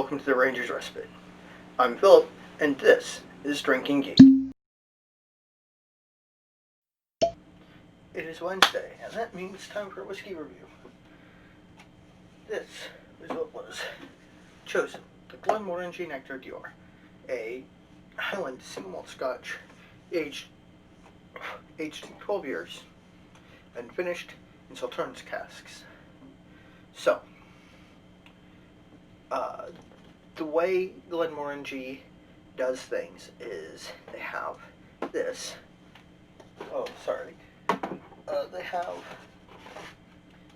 welcome to the Ranger's Respite. I'm Philip, and this is Drinking Geek. It is Wednesday, and that means time for a whiskey review. This is what was chosen: the Glenmorangie Nectar Dior, a Highland single malt Scotch, aged 12 years, and finished in Sauternes casks. So, the way Glenmorangie does things is they have this. Oh, sorry. They have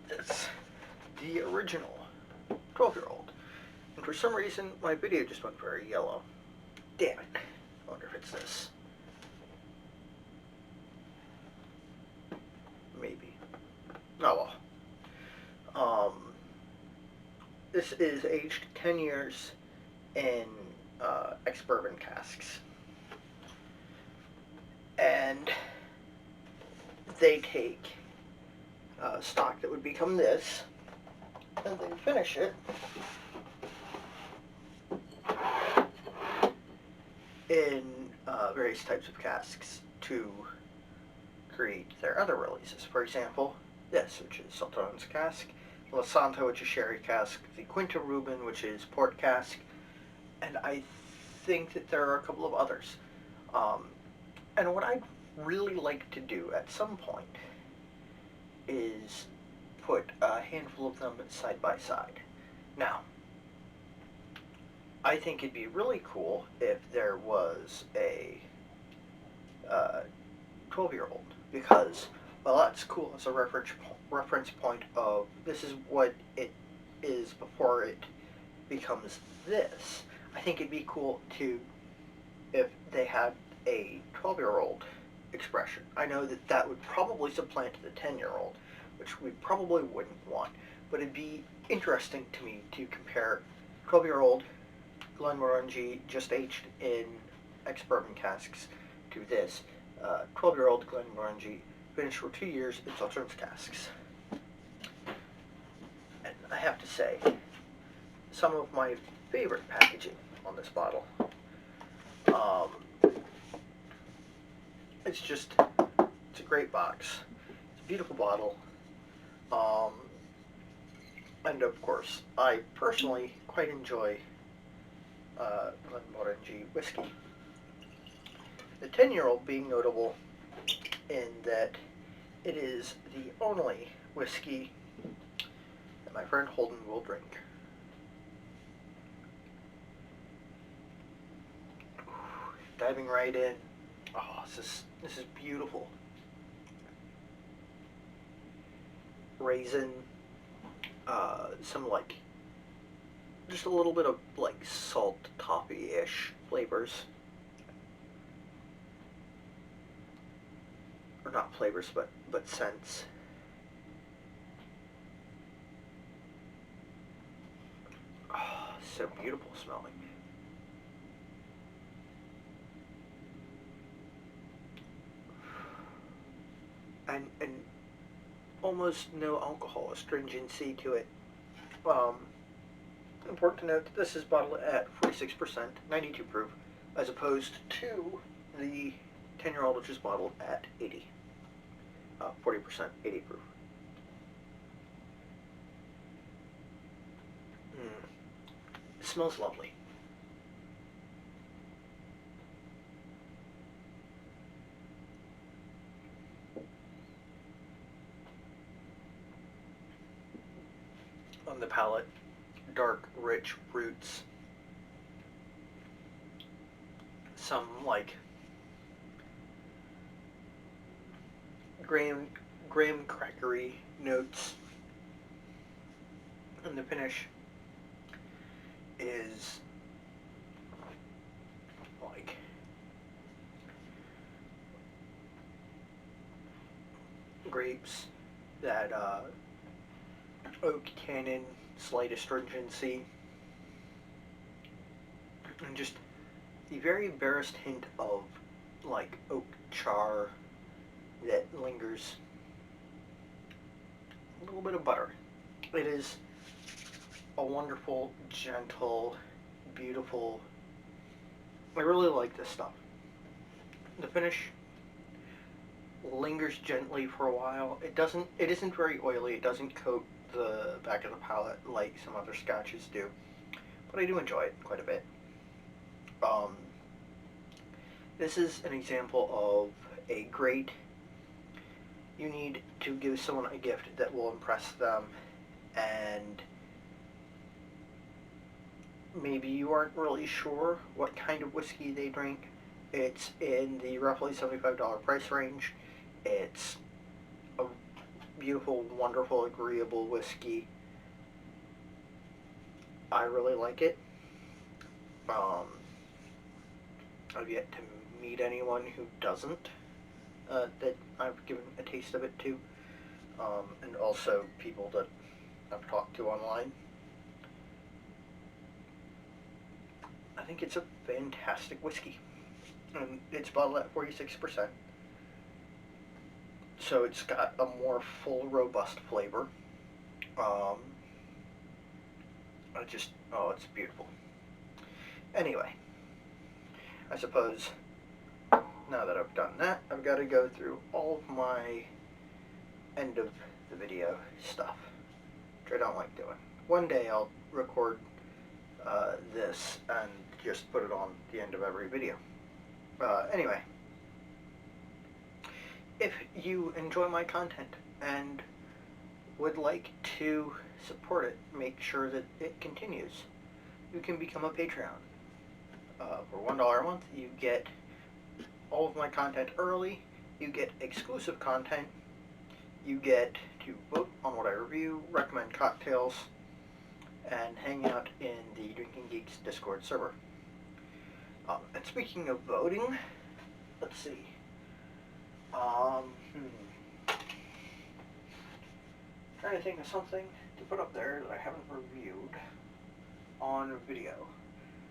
this, the original 12-year-old. And for some reason, my video just went very yellow. Damn it. I wonder if it's this. Maybe. Oh well. This is aged 10 years in ex-bourbon casks. And they take stock that would become this, and they finish it in various types of casks to create their other releases. For example, this, which is Sauternes cask, La Santa, which is sherry cask, the Quinta Rubin, which is port cask, and I think that there are a couple of others. And what I'd really like to do at some point is put a handful of them side by side. Now, I think it'd be really cool if there was a 12-year-old, because, well, that's cool as a reference point of this is what it is before it becomes this. I think it'd be cool to, if they had a 12-year-old expression. I know that that would probably supplant the 10-year-old, which we probably wouldn't want, but it'd be interesting to me to compare 12-year-old Glenmorangie just aged in ex-bourbon casks to this 12-year-old Glenmorangie finished for 2 years in Sauternes casks. And I have to say, some of my favorite packaging on this bottle. It's a great box. It's a beautiful bottle. And of course, I personally quite enjoy Glenmorangie whiskey. The 10-year-old being notable in that it is the only whiskey that my friend Holden will drink. Diving right in. Oh, this is beautiful. Raisin, some just a little bit of salt toffee-ish flavors. Or not flavors, but scents. Oh, so beautiful smelling. And almost no alcohol astringency to it. Important to note that this is bottled at 46%, 92 proof, as opposed to the 10-year-old, which is bottled at 80, 40%, 80 proof. It smells lovely. On the palate, dark, rich roots. Some graham crackery notes. And the finish is grapes, that oak tannin, slight astringency, and just the very barest hint of oak char that lingers. A little bit of butter. It is a wonderful, gentle, beautiful. I really like this stuff. The finish lingers gently for a while. It isn't very oily. It doesn't coat the back of the palate like some other scotches do, but I do enjoy it quite a bit. Um, this is an example of a great. You need to give someone a gift that will impress them, and maybe you aren't really sure what kind of whiskey they drink. It's in the roughly $75 price range. It's a beautiful, wonderful, agreeable whiskey. I really like it. I've yet to meet anyone who doesn't, that I've given a taste of it to, and also people that I've talked to online. I think it's a fantastic whiskey. And it's bottled at 46%. So it's got a more full, robust flavor. It's beautiful. Anyway, I suppose now that I've done that, I've got to go through all of my end of the video stuff, which I don't like doing. One day I'll record this and just put it on the end of every video. Anyway, if you enjoy my content and would like to support it, make sure that it continues, you can become a Patreon. For $1 a month, you get all of my content early, you get exclusive content, you get to vote on what I review, recommend cocktails, and hang out in the Drinking Geeks Discord server. And speaking of voting, let's see. Trying to think of something to put up there that I haven't reviewed on video,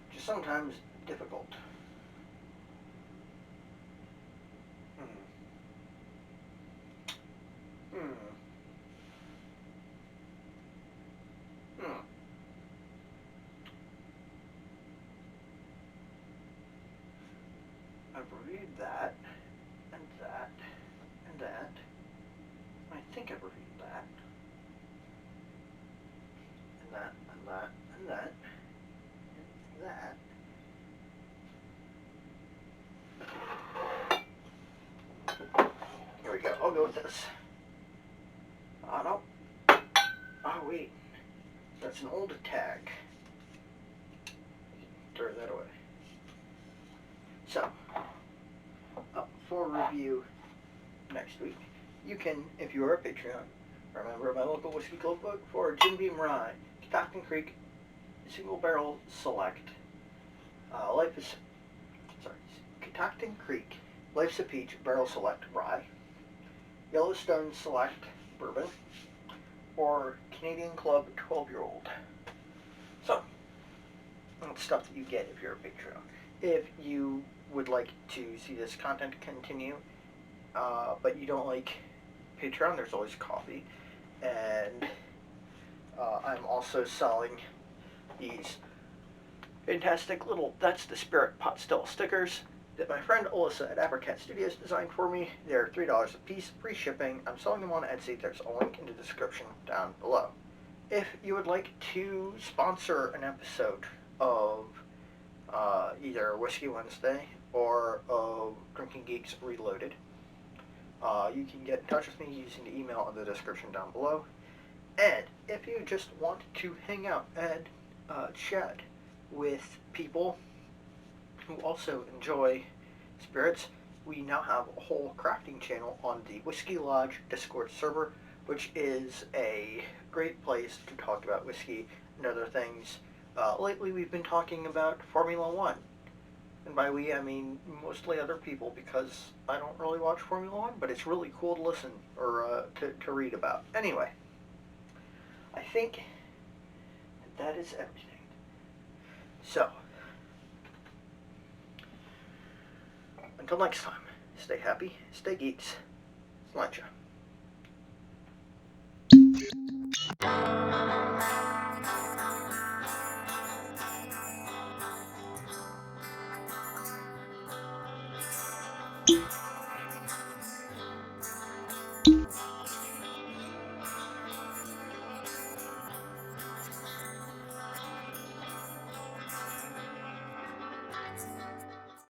which is sometimes difficult. I've reviewed that, and that, and that. I think I've reviewed that, and that, and that, and that, and that. Here we go. I'll go with this. No. Oh, wait. That's an old tag. Throw that away. So, up for review next week, you can, if you are a Patreon, remember my local whiskey club book for Jim Beam Rye, Catoctin Creek, Single Barrel Select, Catoctin Creek, Life's a Peach Barrel Select Rye, Yellowstone Select Bourbon, or Canadian Club 12-year-old. So, that's stuff that you get if you're a Patreon. If you would like to see this content continue, but you don't like Patreon, there's always coffee. And I'm also selling these fantastic little That's the Spirit pot still stickers that my friend Alyssa at Apricot Studios designed for me. They're $3 a piece, free shipping. I'm selling them on Etsy. There's a link in the description down below. If you would like to sponsor an episode of either Whiskey Wednesday or of Drinking Geeks Reloaded, you can get in touch with me using the email in the description down below. And if you just want to hang out and chat with people who also enjoy spirits, we now have a whole crafting channel on the Whiskey Lodge Discord server, which is a great place to talk about whiskey and other things. Lately we've been talking about Formula One. And by we, I mean mostly other people, because I don't really watch Formula One, but it's really cool to listen or to read about. Anyway, I think that is everything. So, until next time, stay happy, stay geeks, sláinte.